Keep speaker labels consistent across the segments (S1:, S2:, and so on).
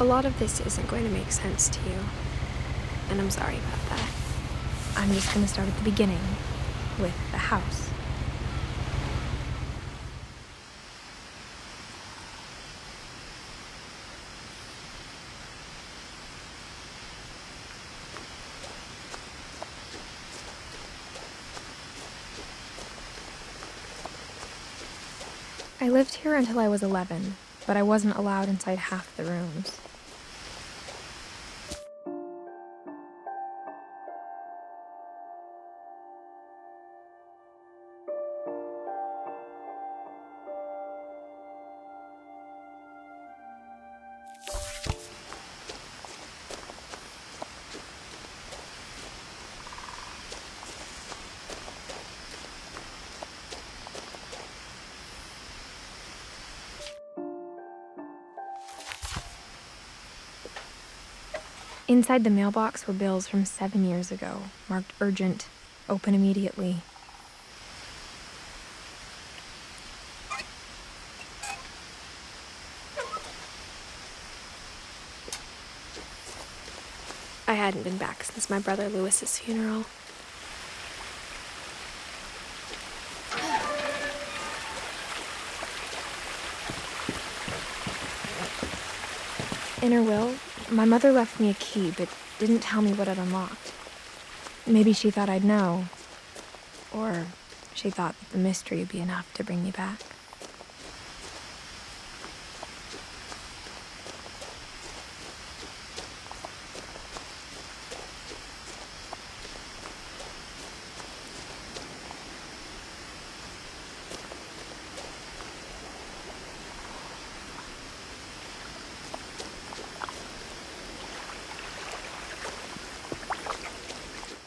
S1: A lot of this isn't going to make sense to you, and I'm sorry about that.
S2: I'm just going to start at the beginning, with the house. I lived here until I was 11, but I wasn't allowed inside half the rooms. Inside the mailbox were bills from 7 years ago, marked urgent, open immediately.
S1: I hadn't been back since my brother Lewis's funeral.
S2: In her will, my mother left me a key, but didn't tell me what it unlocked. Maybe she thought I'd know. Or she thought that the mystery would be enough to bring me back.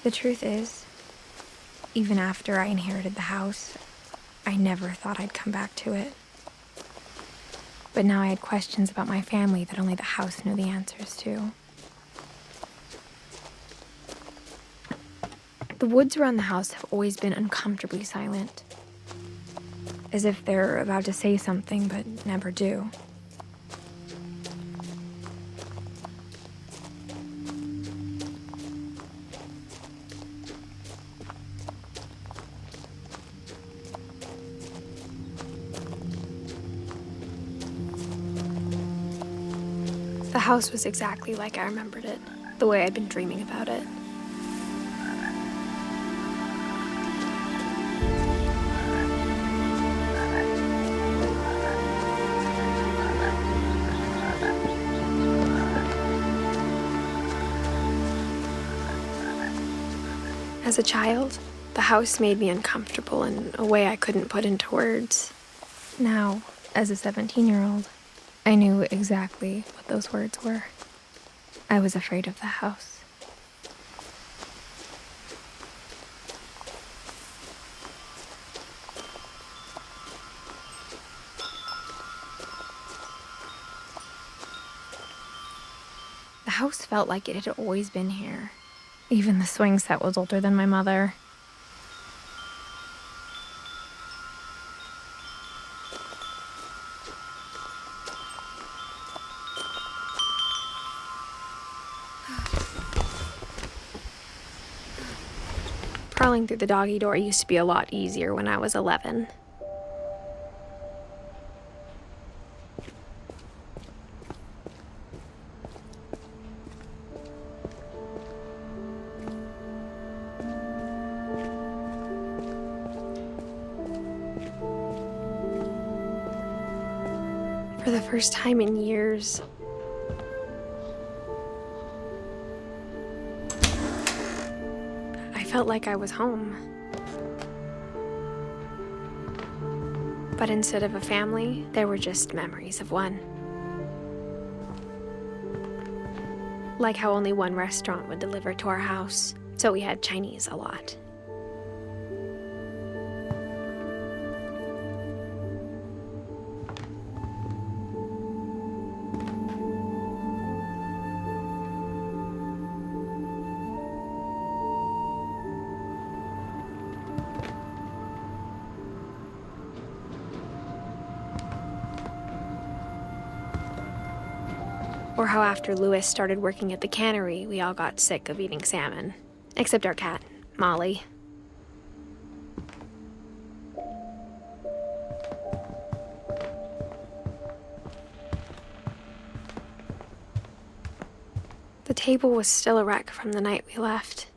S2: The truth is, even after I inherited the house, I never thought I'd come back to it. But now I had questions about my family that only the house knew the answers to. The woods around the house have always been uncomfortably silent, as if they're about to say something but never do.
S1: The house was exactly like I remembered it, the way I'd been dreaming about it. As a child, the house made me uncomfortable in a way I couldn't put into words.
S2: Now, as a 17-year-old, I knew exactly what those words were. I was afraid of the house. The house felt like it had always been here. Even the swing set was older than my mother.
S1: Crawling through the doggy door used to be a lot easier when I was 11. For the first time in years, I felt like I was home. But instead of a family, there were just memories of one. Like how only one restaurant would deliver to our house, so we had Chinese a lot. Or how after Louis started working at the cannery, we all got sick of eating salmon. Except our cat, Molly. The table was still a wreck from the night we left.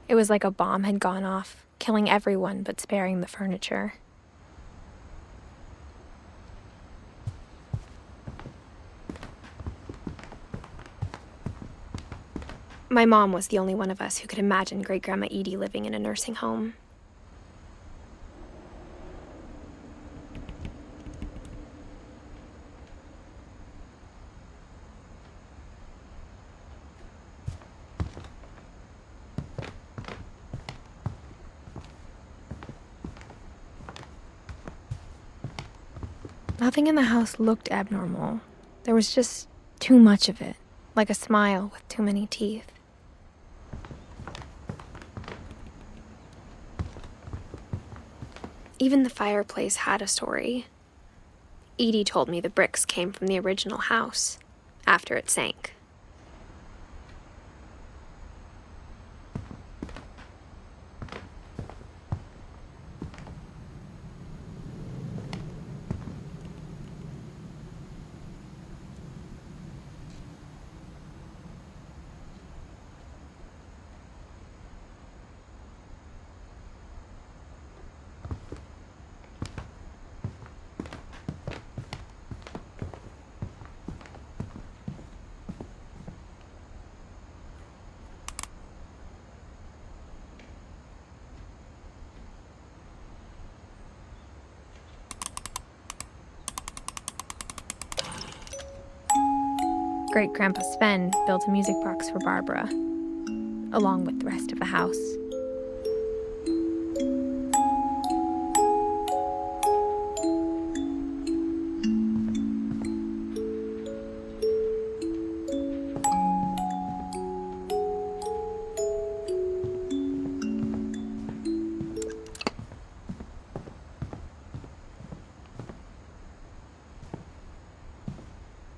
S1: It was like a bomb had gone off, killing everyone but sparing the furniture. My mom was the only one of us who could imagine Great-Grandma Edie living in a nursing home. Nothing in the house looked abnormal. There was just too much of it, like a smile with too many teeth. Even the fireplace had a story. Edie told me the bricks came from the original house, after it sank. Great-Grandpa Sven built a music box for Barbara, along with the rest of the house.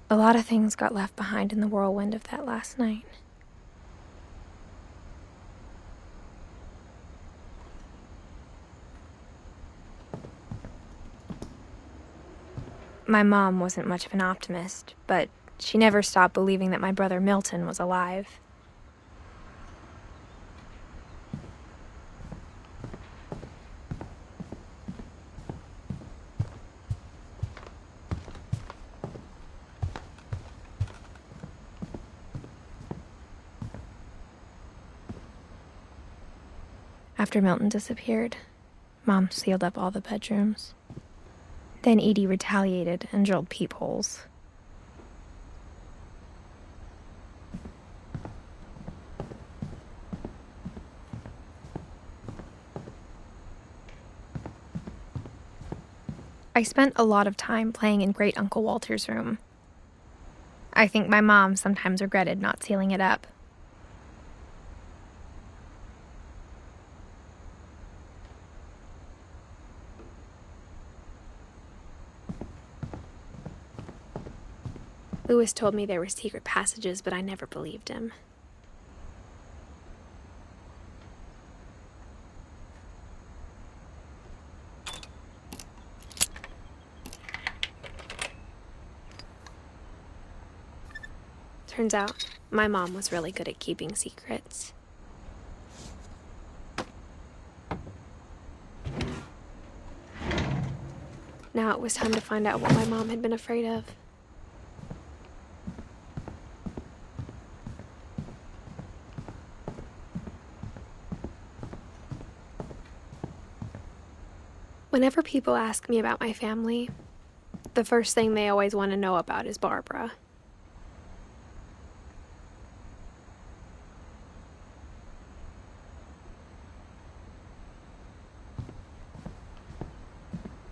S1: A lot of things got left behind in the whirlwind of that last night. My mom wasn't much of an optimist, but she never stopped believing that my brother Milton was alive. After Milton disappeared, Mom sealed up all the bedrooms. Then Edie retaliated and drilled peepholes. I spent a lot of time playing in Great Uncle Walter's room. I think my mom sometimes regretted not sealing it up. Louis told me there were secret passages, but I never believed him. Turns out, my mom was really good at keeping secrets. Now it was time to find out what my mom had been afraid of. Whenever people ask me about my family, the first thing they always want to know about is Barbara.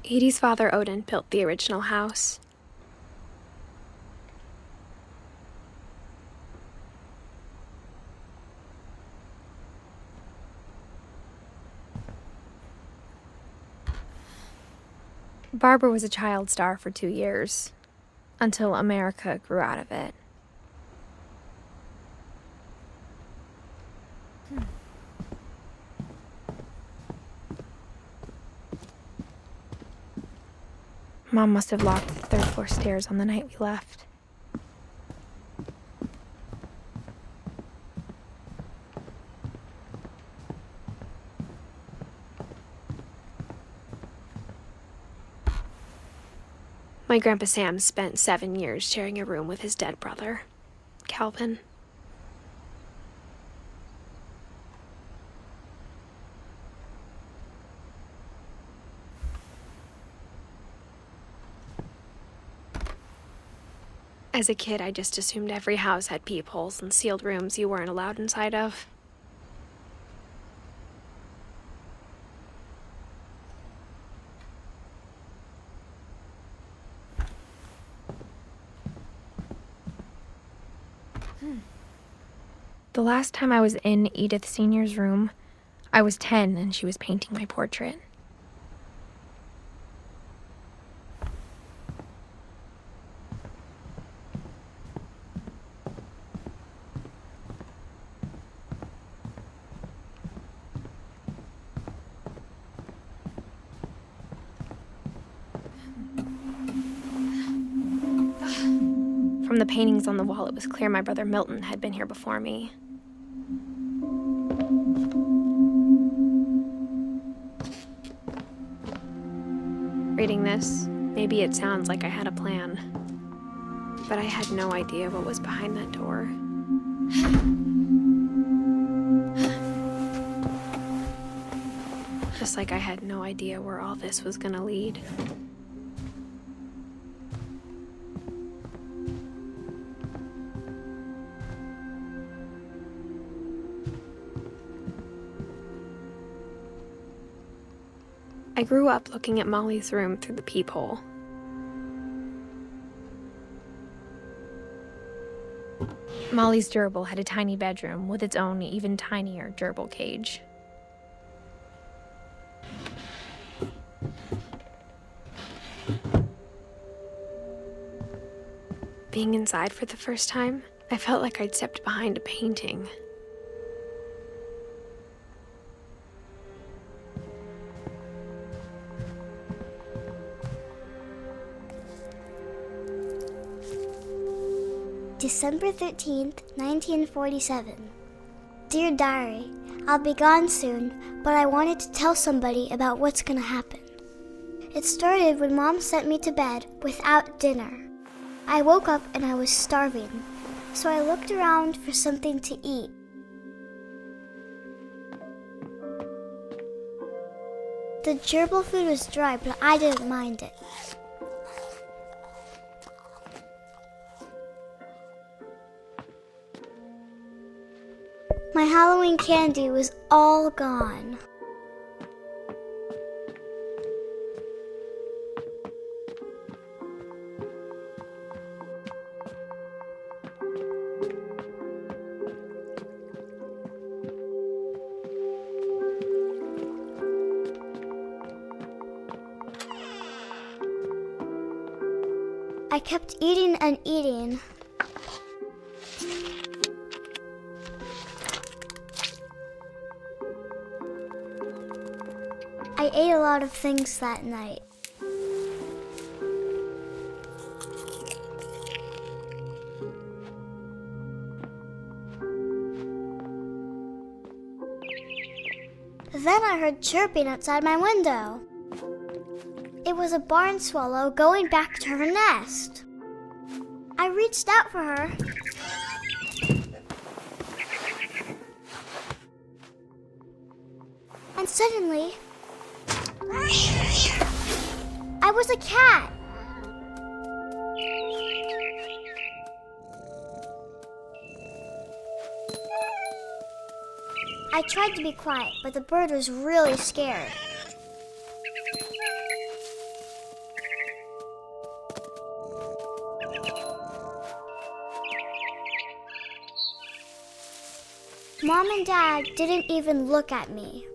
S1: Edie's father, Odin, built the original house. Barbara was a child star for 2 years. until America grew out of it. Mom must have locked the third-floor stairs on the night we left. My Grandpa Sam spent 7 years sharing a room with his dead brother, Calvin. As a kid, I just assumed every house had peepholes and sealed rooms you weren't allowed inside of. The last time I was in Edith Sr.'s room, I was 10 and she was painting my portrait. From the paintings on the wall, it was clear my brother Milton had been here before me. Reading this, maybe it sounds like I had a plan, but I had no idea what was behind that door. Just like I had no idea where all this was gonna lead. I grew up looking at Molly's room through the peephole. Molly's gerbil had a tiny bedroom with its own even tinier gerbil cage. Being inside for the first time, I felt like I'd stepped behind a painting.
S3: December 13th, 1947. Dear Diary, I'll be gone soon, but I wanted to tell somebody about what's gonna happen. It started when Mom sent me to bed without dinner. I woke up and I was starving, so I looked around for something to eat. The gerbil food was dry, but I didn't mind it. My Halloween candy was all gone. I kept eating and eating. I ate a lot of things that night. Then I heard chirping outside my window. It was a barn swallow going back to her nest. I reached out for her. And suddenly, I was a cat. I tried to be quiet, but the bird was really scared. Mom and Dad didn't even look at me.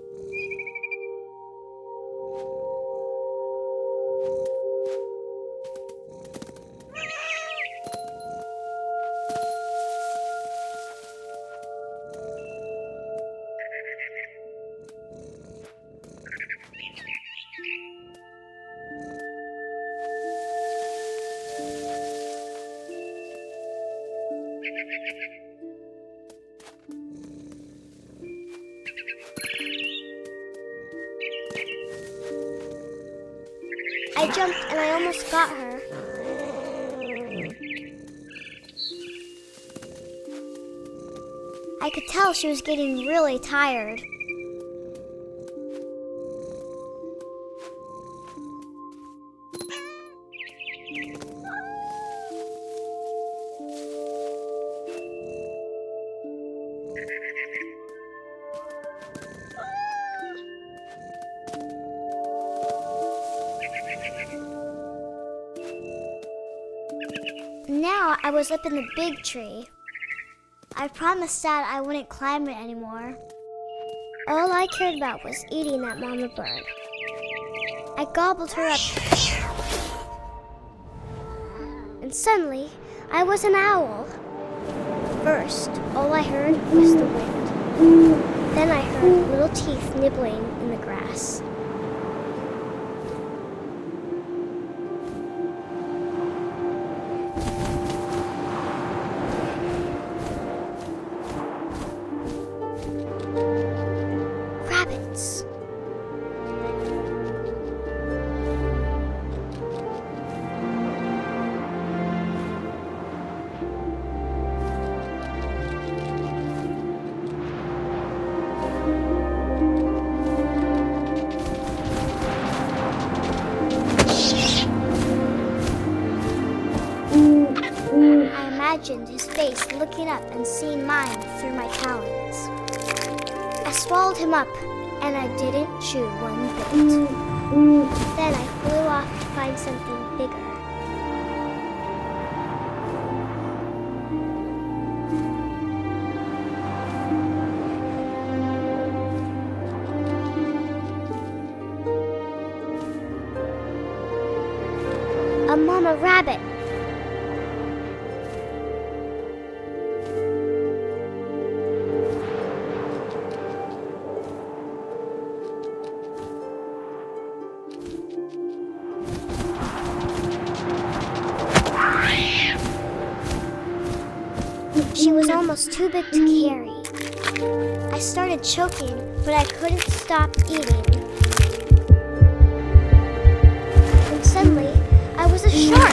S3: I jumped and I almost got her. I could tell she was getting really tired. Now I was up in the big tree. I promised Dad I wouldn't climb it anymore. All I cared about was eating that mama bird. I gobbled her up. And suddenly, I was an owl. First, all I heard was the wind. Then I heard little teeth nibbling in the grass. Rabbits. I imagined his face looking up and seeing mine through my talons. I swallowed him up, and I didn't chew one bit. Then I flew off to find something bigger. A mama rabbit. She was almost too big to carry. I started choking, but I couldn't stop eating. And suddenly, I was a shark.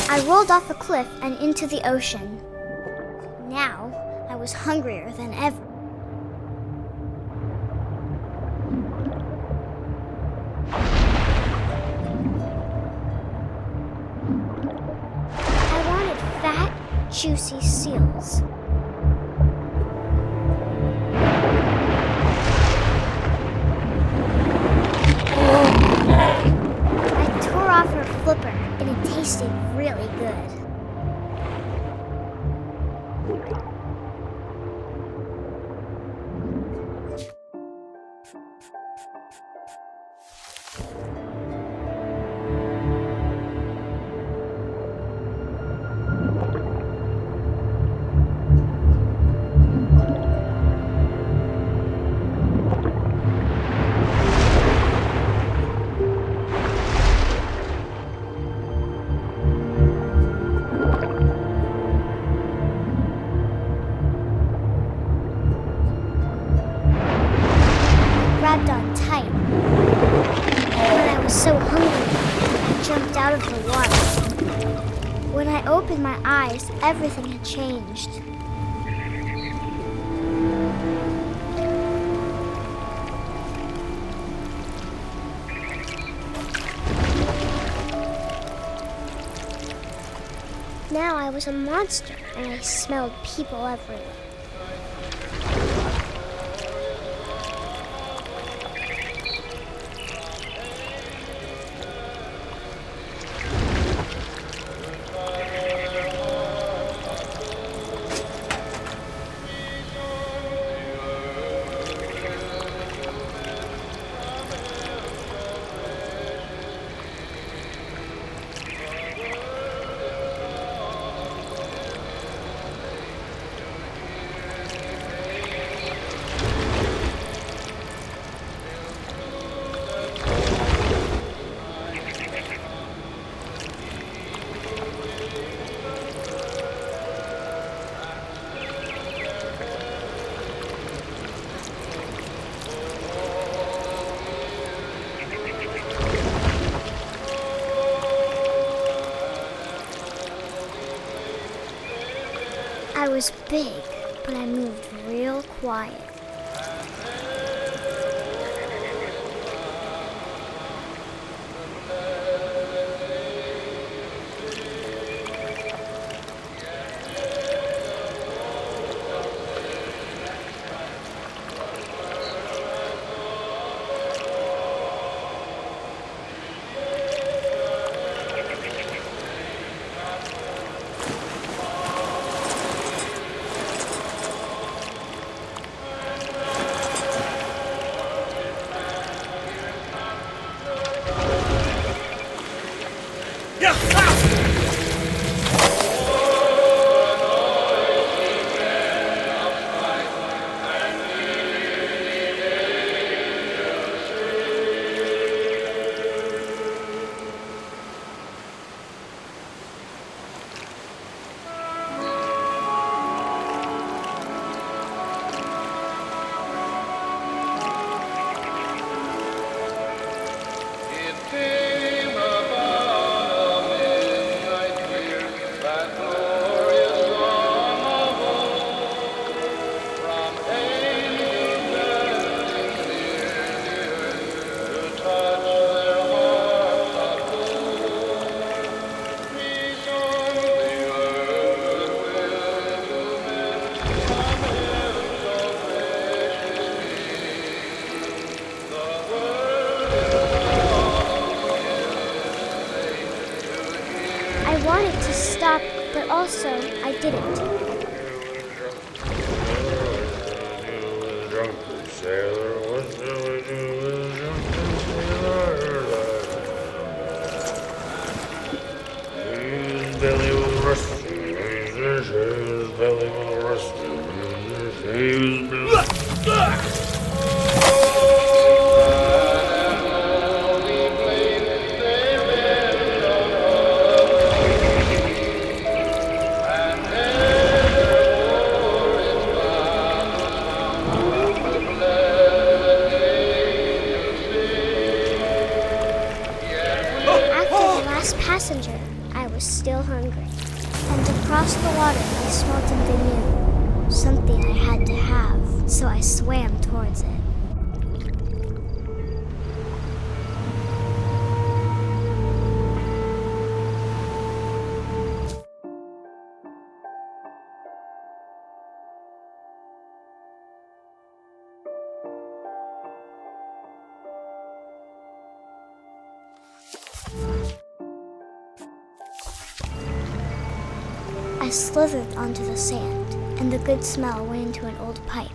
S3: I rolled off a cliff and into the ocean. Now, I was hungrier than ever. I wanted fat, juicy seals. I tore off her flipper, and it tasted really good. Grabbed on tight. When I was so hungry, I jumped out of the water. When I opened my eyes, everything had changed. Now I was a monster, and I smelled people everywhere. I was big, but I moved real quiet. I wanted to stop, but also I didn't.
S4: His belly was rusty. His belly was rusty. He was
S3: Passenger, I was still hungry. And across the water, I smelled something new. Something I had to have, so I swam towards it. I slithered onto the sand, and the good smell went into an old pipe.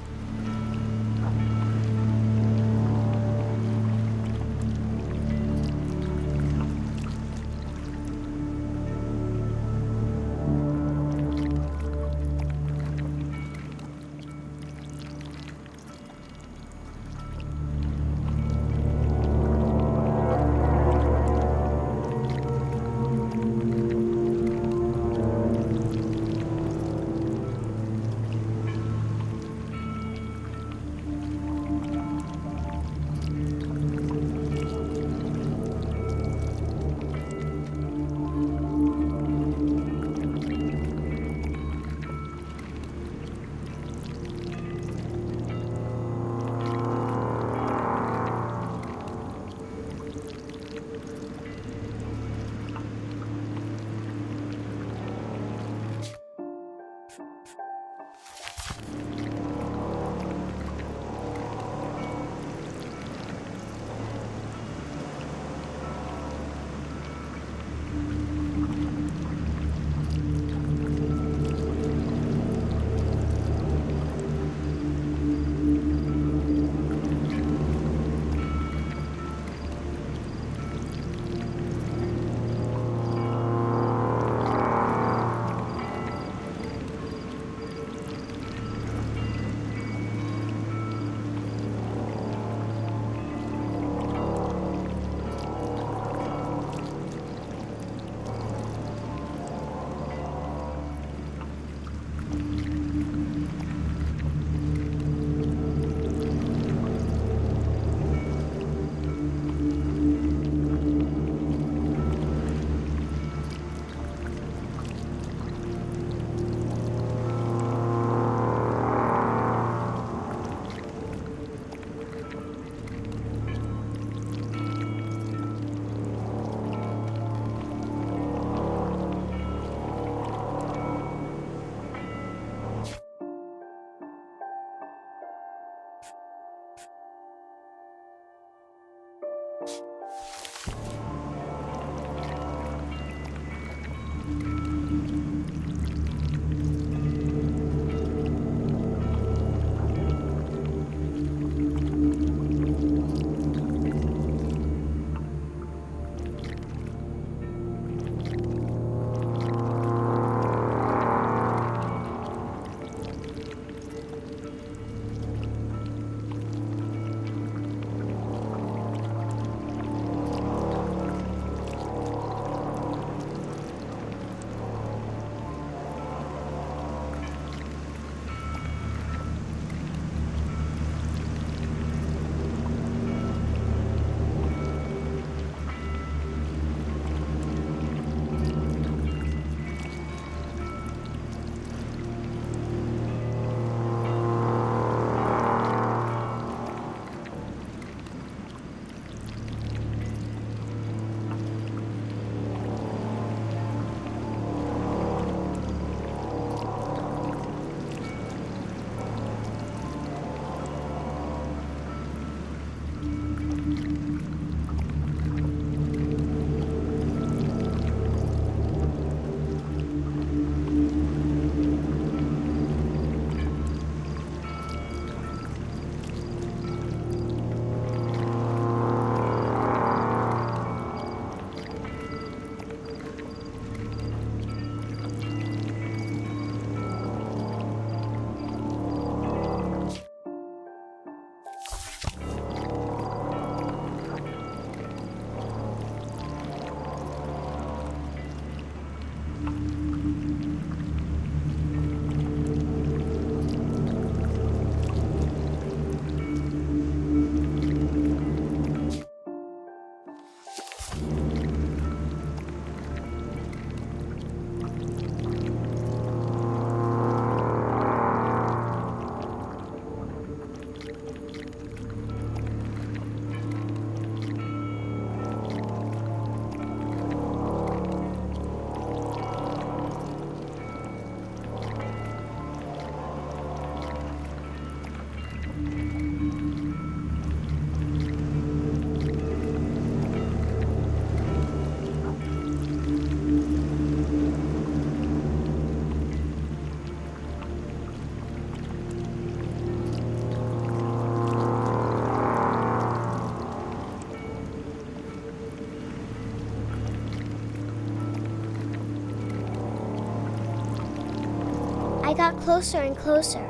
S3: I got closer and closer.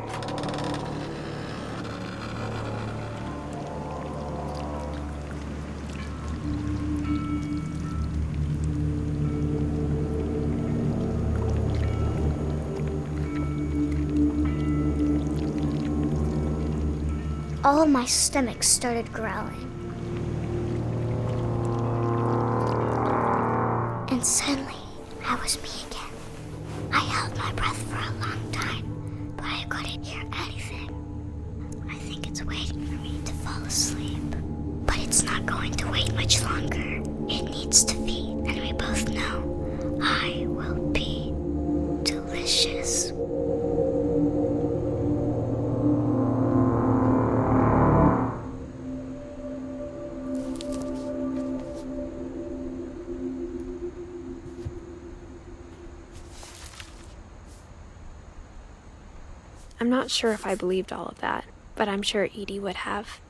S3: All of my stomach started growling. And suddenly, I was me again. I held my breath for a long time, but I couldn't hear anything. I think it's waiting for me to fall asleep. But it's not going to wait much longer. It needs to feed, and we both know I will be delicious.
S2: I'm not sure if I believed all of that, but I'm sure Edie would have.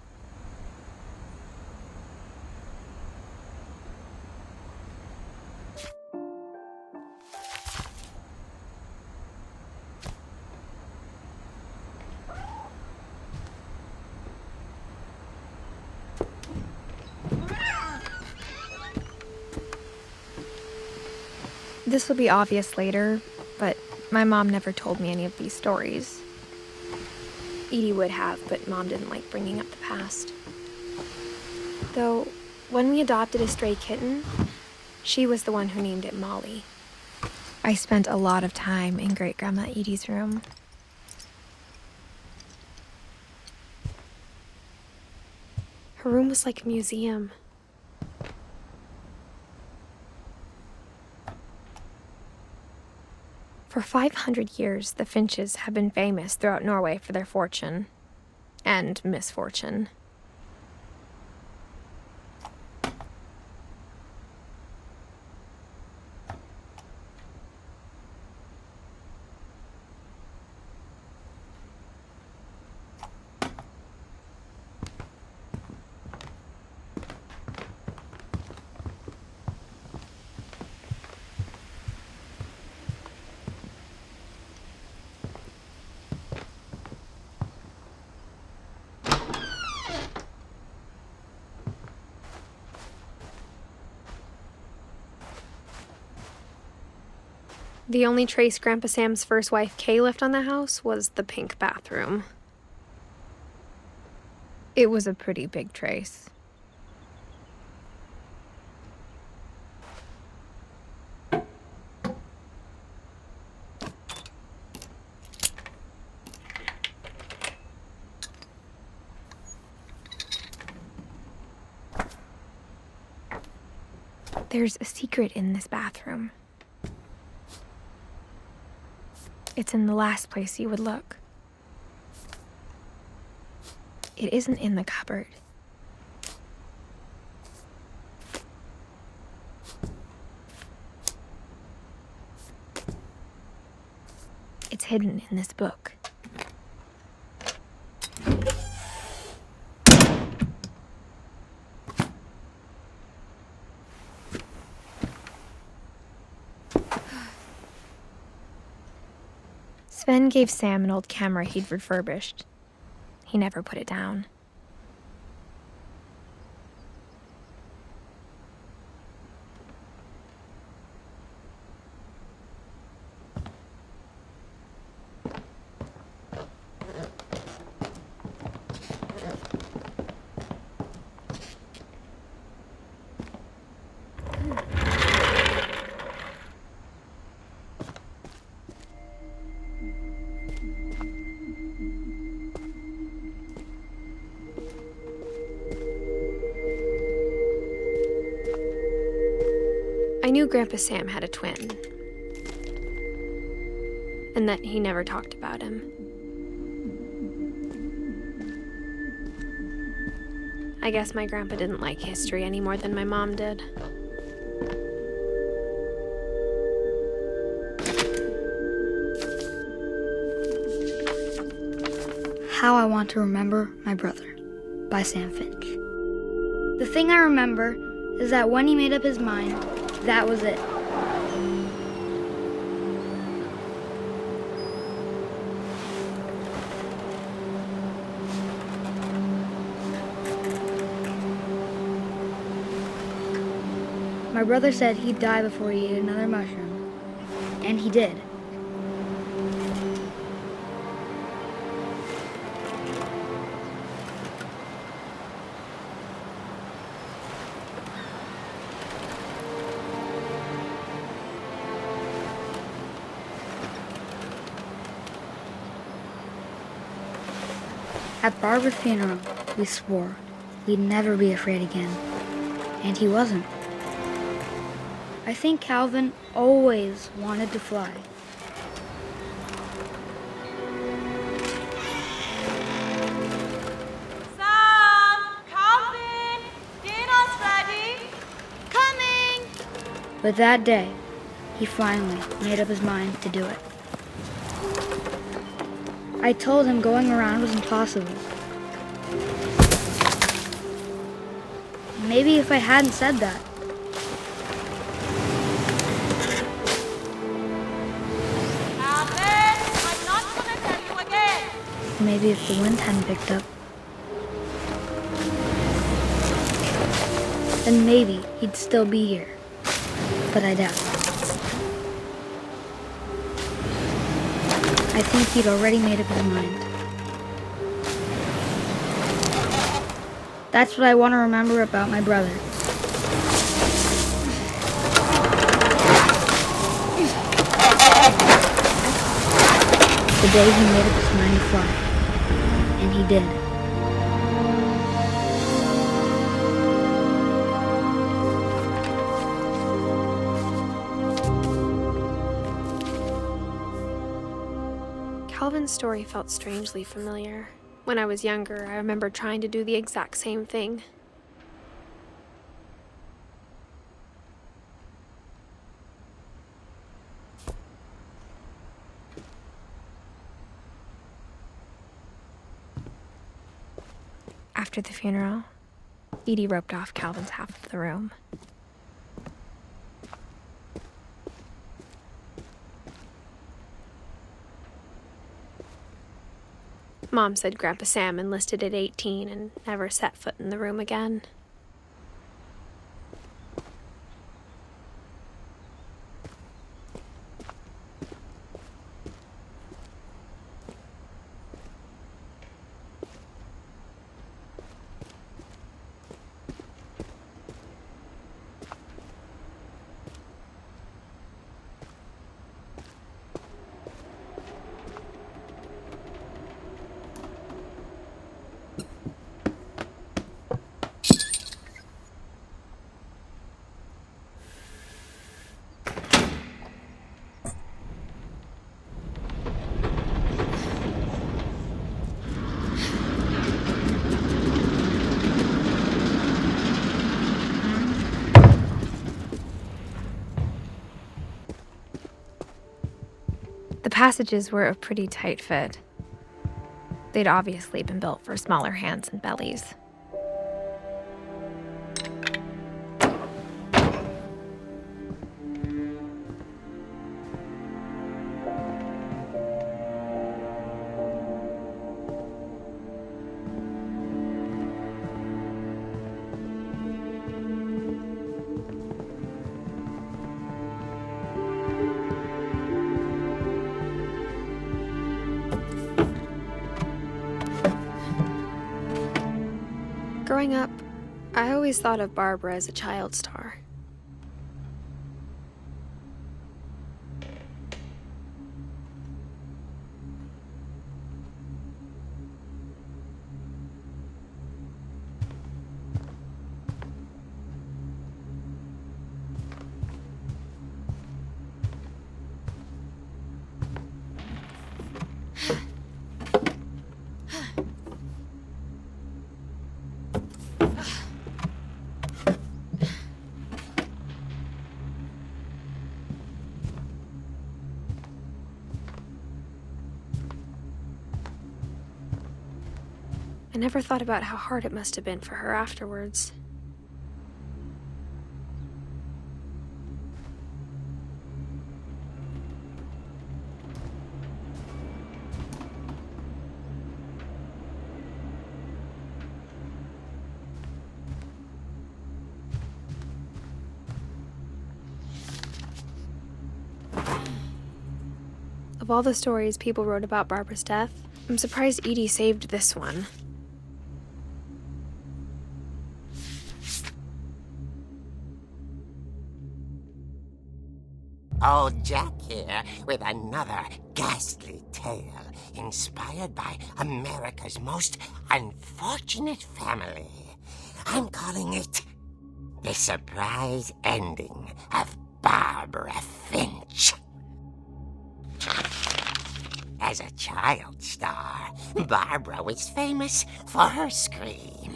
S2: This will be obvious later, but my mom never told me any of these stories. Edie would have, but Mom didn't like bringing up the past. Though, when we adopted a stray kitten, she was the one who named it Molly. I spent a lot of time in Great-Grandma Edie's room. Her room was like a museum. For 500 years, the Finches have been famous throughout Norway for their fortune and misfortune.
S1: The only trace Grandpa Sam's first wife, Kay, left on the house was the pink bathroom. It was a pretty big trace. There's a secret in this bathroom. It's in the last place you would look. It isn't in the cupboard. It's hidden in this book. Sven gave Sam an old camera he'd refurbished. He never put it down. I knew Grandpa Sam had a twin, and that he never talked about him. I guess my grandpa didn't like history any more than my mom did.
S5: How I Want to Remember My Brother by Sam Finch. The thing I remember is that when he made up his mind, that was it. My brother said he'd die before he ate another mushroom, and he did. At Barbara's funeral, we swore we'd never be afraid again, and he wasn't. I think Calvin always wanted to fly.
S6: Sam! Calvin! Dinner's ready! Coming!
S5: But that day, he finally made up his mind to do it. I told him going around was impossible. Maybe if I hadn't said that.
S6: Calvin! I'm not gonna tell you again!
S5: Maybe if the wind hadn't picked up. Then maybe he'd still be here. But I doubt it. I think he'd already made up his mind. That's what I want to remember about my brother. The day he made up his mind to fly. And he did.
S1: Calvin's story felt strangely familiar. When I was younger, I remember trying to do the exact same thing. After the funeral, Edie roped off Calvin's half of the room. Mom said Grandpa Sam enlisted at 18 and never set foot in the room again. The passages were a pretty tight fit. They'd obviously been built for smaller hands and bellies. Growing up, I always thought of Barbara as a child star. I never thought about how hard it must have been for her afterwards. Of all the stories people wrote about Barbara's death, I'm surprised Edie saved this one.
S7: Old Jack here with another ghastly tale inspired by America's most unfortunate family. I'm calling it The Surprise Ending of Barbara Finch. As a child star, Barbara was famous for her scream.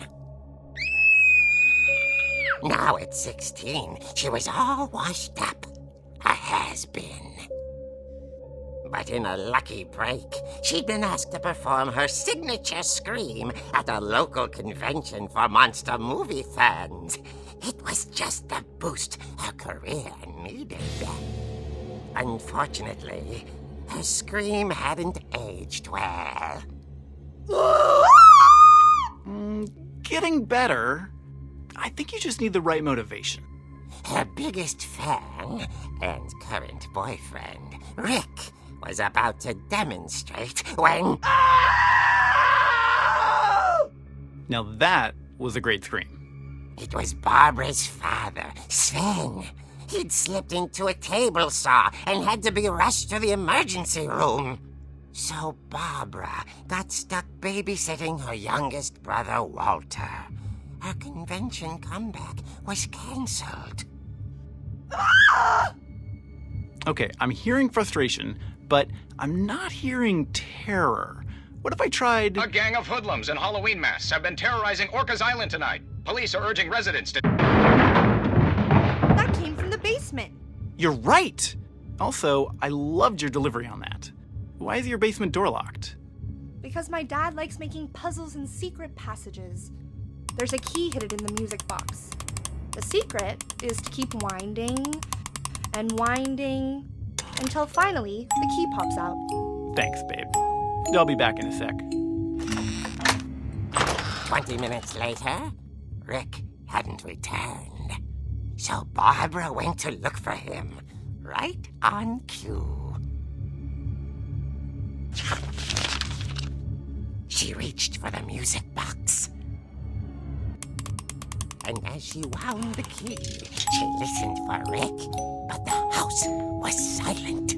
S7: Now at 16, she was all washed up. A has-been. But in a lucky break, she'd been asked to perform her signature scream at a local convention for monster movie fans. It was just the boost her career needed. Unfortunately, her scream hadn't aged well.
S8: Getting better. I think you just need the right motivation.
S7: Her biggest fan and current boyfriend, Rick, was about to demonstrate when...
S8: Now that was a great scream.
S7: It was Barbara's father, Sven. He'd slipped into a table saw and had to be rushed to the emergency room. So Barbara got stuck babysitting her youngest brother, Walter. Her convention comeback was cancelled.
S8: Okay, I'm hearing frustration, but I'm not hearing terror. What if I tried...
S9: A gang of hoodlums in Halloween masks have been terrorizing Orcas Island tonight. Police are urging residents to...
S6: That came from the basement.
S8: You're right! Also, I loved your delivery on that. Why is your basement door locked?
S6: Because my dad likes making puzzles and secret passages. There's a key hidden in the music box. The secret is to keep winding and winding until finally the key pops out.
S8: Thanks, babe. I'll be back in a sec.
S7: 20 minutes later, Rick hadn't returned. So Barbara went to look for him, right on cue. She reached for the music box. And as she wound the key, she listened for Rick, but the house was silent.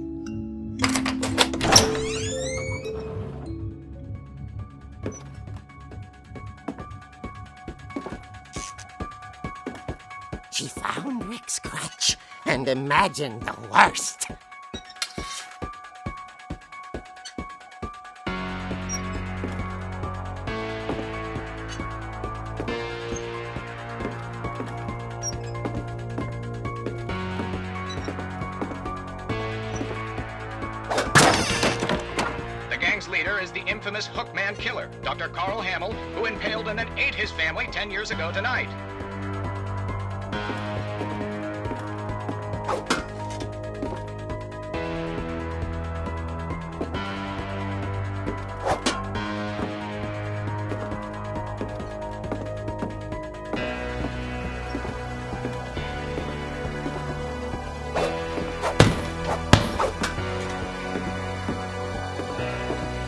S7: She found Rick's crutch and imagined the worst.
S9: here is the infamous Hookman killer, Dr. Carl Hamill, who impaled and then ate his family 10 years ago tonight.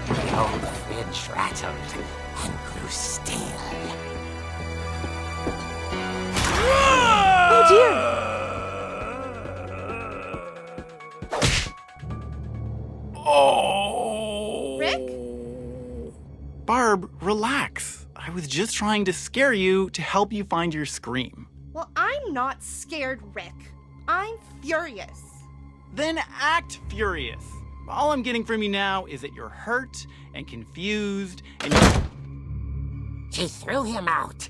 S7: The old fridge rattled and grew still.
S6: Oh dear!
S8: Oh!
S6: Rick?
S8: Barb, relax. I was just trying to scare you to help you find your scream.
S6: Well, I'm not scared, Rick. I'm furious.
S8: Then act furious. All I'm getting from you now is that you're hurt and confused and
S7: She threw him out,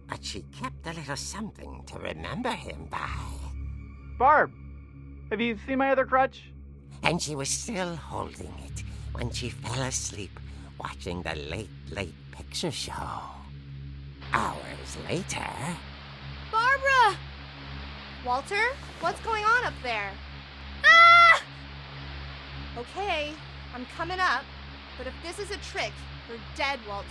S7: but she kept a little something to remember him by.
S8: Barb, have you seen my other crutch?
S7: And she was still holding it when she fell asleep watching the late picture show. Hours later...
S6: Barbara! Walter, what's going on up there? Ah! Okay, I'm coming up, but if this is a trick, you're dead, Walter.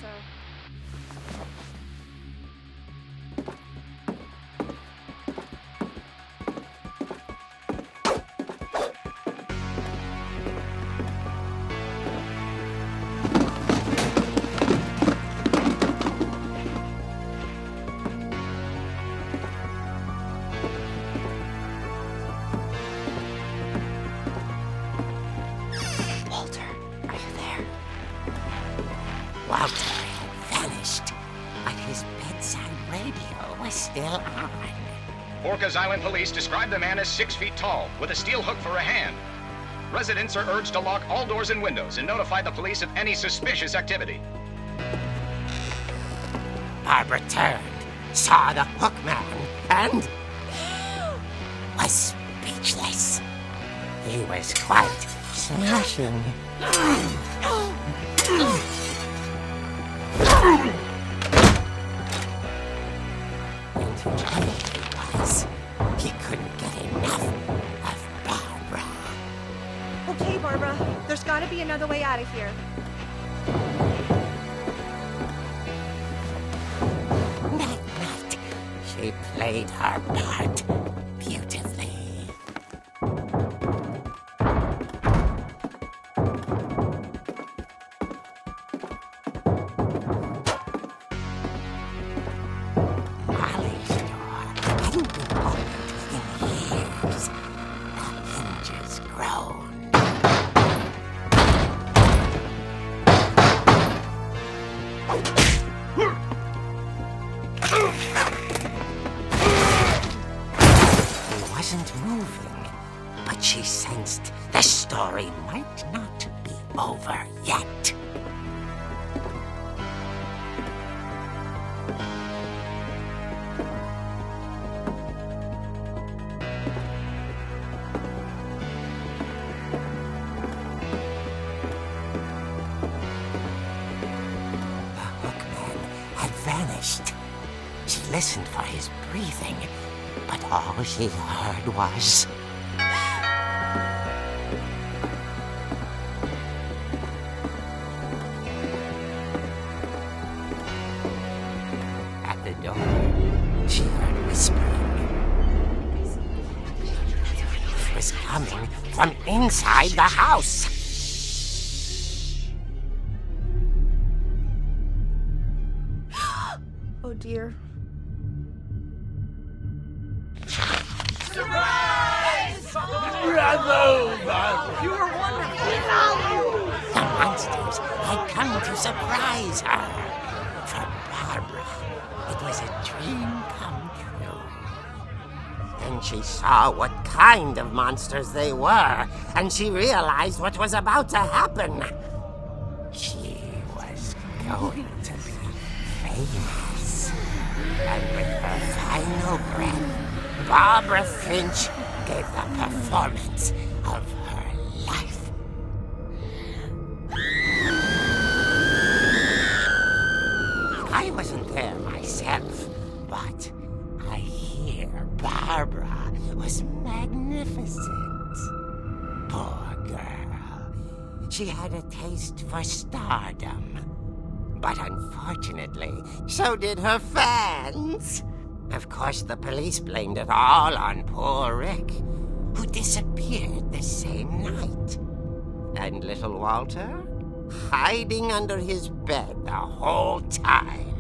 S7: Walter had vanished, but his bedside radio was still on.
S9: Orcas Island police describe the man as 6 feet tall, with a steel hook for a hand. Residents are urged to lock all doors and windows and notify the police of any suspicious activity.
S7: Barbara turned, saw the hookman, and was speechless. He was quite smashing. And he was. He couldn't get enough of Barbara.
S6: Okay, Barbara, there's gotta be another way out of here.
S7: That night, she played her part beautifully. Molly's door hadn't been opened in years. The hinges groaned. He wasn't moving, but she sensed the story might not be over yet. The hookman had vanished. She listened for his breathing, but all she heard was... At the door, she heard whispering. It was coming from inside the house.
S6: Oh dear.
S7: The monsters had come to surprise her. For Barbara, it was a dream come true. Then she saw what kind of monsters they were, and she realized what was about to happen. She was going to be famous. And with her final breath, Barbara Finch gave the performance of her life. I wasn't there myself, but I hear Barbara was magnificent. Poor girl. She had a taste for stardom. But unfortunately, so did her fans. Of course, the police blamed it all on poor Rick, who disappeared the same night. And little Walter? Hiding under his bed the whole time.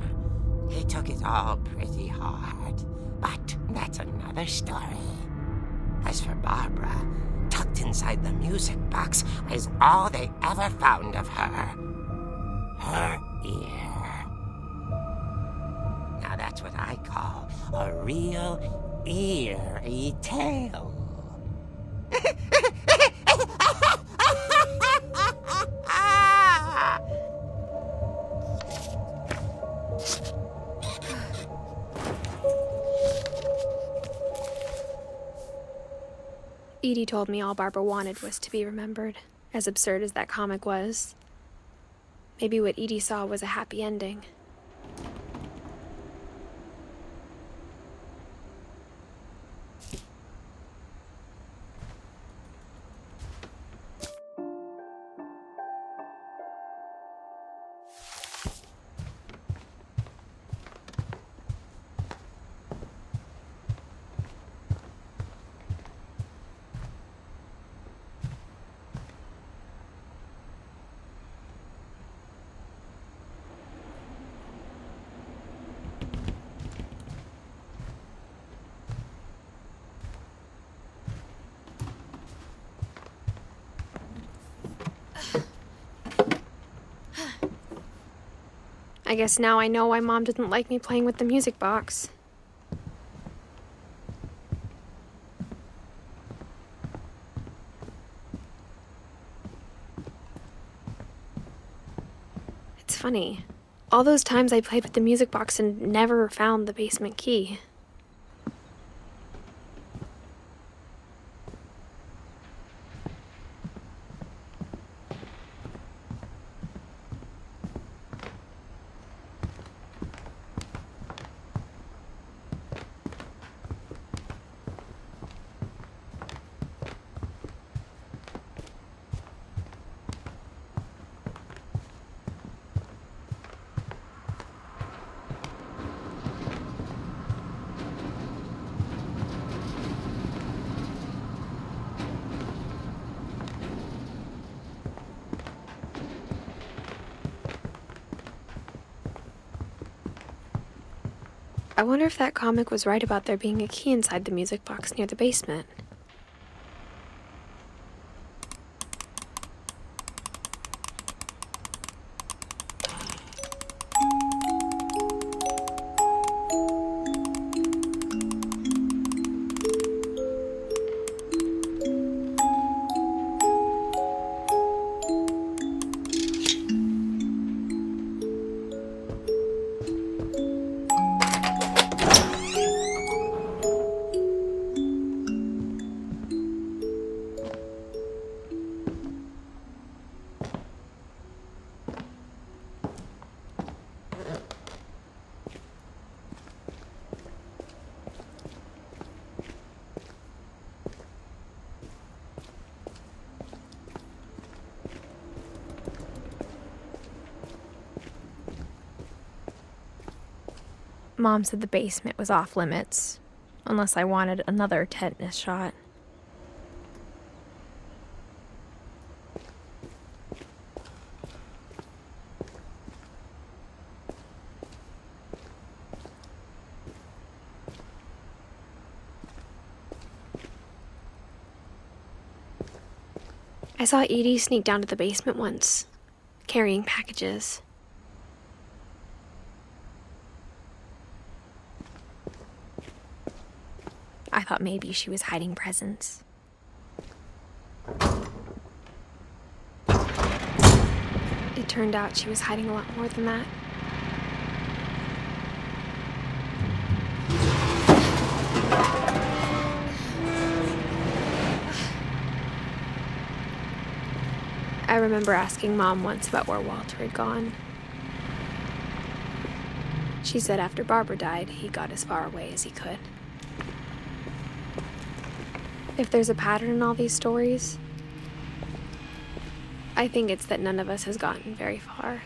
S7: He took it all pretty hard, but that's another story. As for Barbara, tucked inside the music box was all they ever found of her. Her ear. Now that's what I call a real eerie tale.
S1: Edie told me all Barbara wanted was to be remembered, as absurd as that comic was. Maybe what Edie saw was a happy ending. I guess now I know why Mom didn't like me playing with the music box. It's funny. All those times I played with the music box and never found the basement key. I wonder if that comic was right about there being a key inside the music box near the basement. Mom said the basement was off limits, unless I wanted another tetanus shot. I saw Edie sneak down to the basement once, carrying packages. I thought maybe she was hiding presents. It turned out she was hiding a lot more than that. I remember asking Mom once about where Walter had gone. She said after Barbara died, he got as far away as he could. If there's a pattern in all these stories, I think it's that none of us has gotten very far.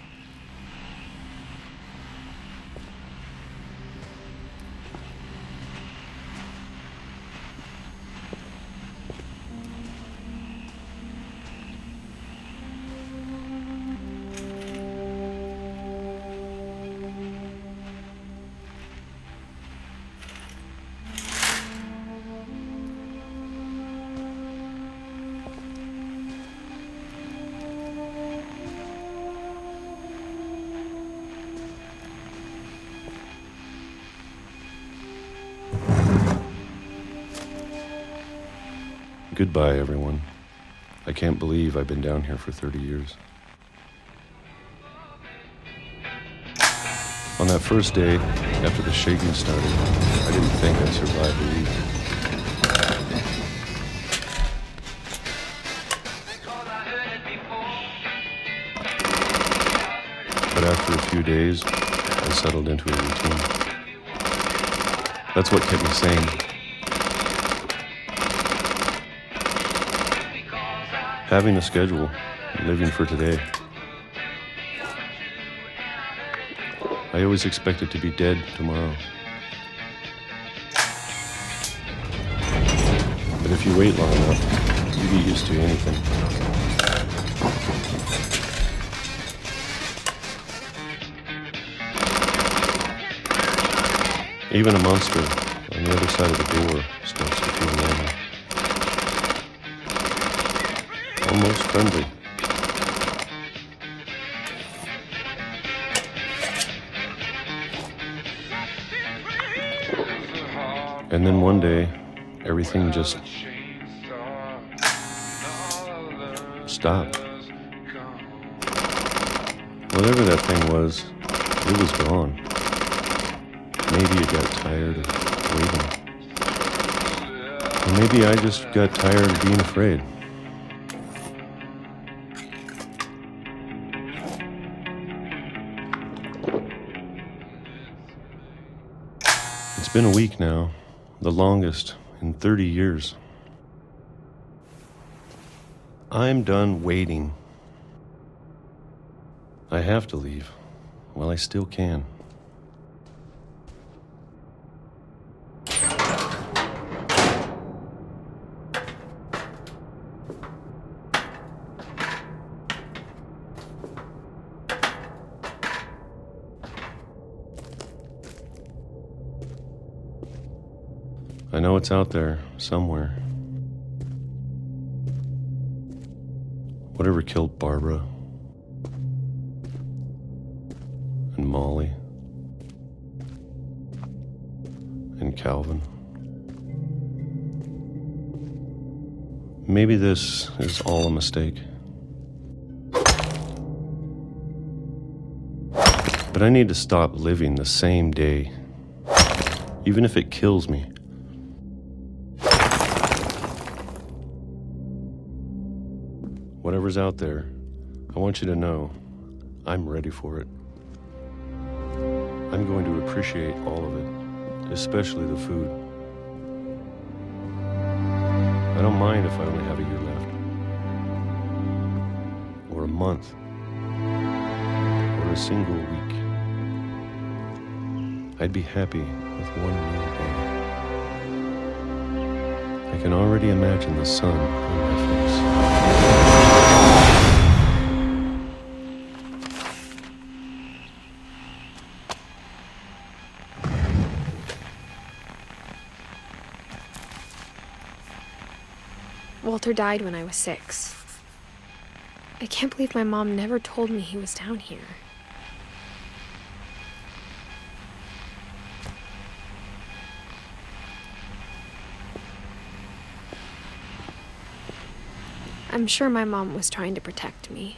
S10: Goodbye, everyone. I can't believe I've been down here for 30 years. On that first day, after the shaking started, I didn't think I'd survive a week. But after a few days, I settled into a routine. That's what kept me sane. Having a schedule, living for today. I always expected to be dead tomorrow. But if you wait long enough, you get used to anything. Even a monster on the other side of the door starts to feel normal. Almost friendly. And then one day, everything just stopped. Whatever that thing was, it was gone. Maybe it got tired of waiting. Or maybe I just got tired of being afraid. It's been a week now, the longest in 30 years. I'm done waiting. I have to leave while I still can. I know it's out there, somewhere. Whatever killed Barbara and Molly and Calvin. Maybe this is all a mistake. But I need to stop living the same day, even if it kills me. Whatever's out there, I want you to know I'm ready for it. I'm going to appreciate all of it, especially the food. I don't mind if I only have a year left, or a month, or a single week. I'd be happy with one new day. I can already imagine the sun on my face.
S1: Walter died when I was 6. I can't believe my mom never told me he was down here. I'm sure my mom was trying to protect me.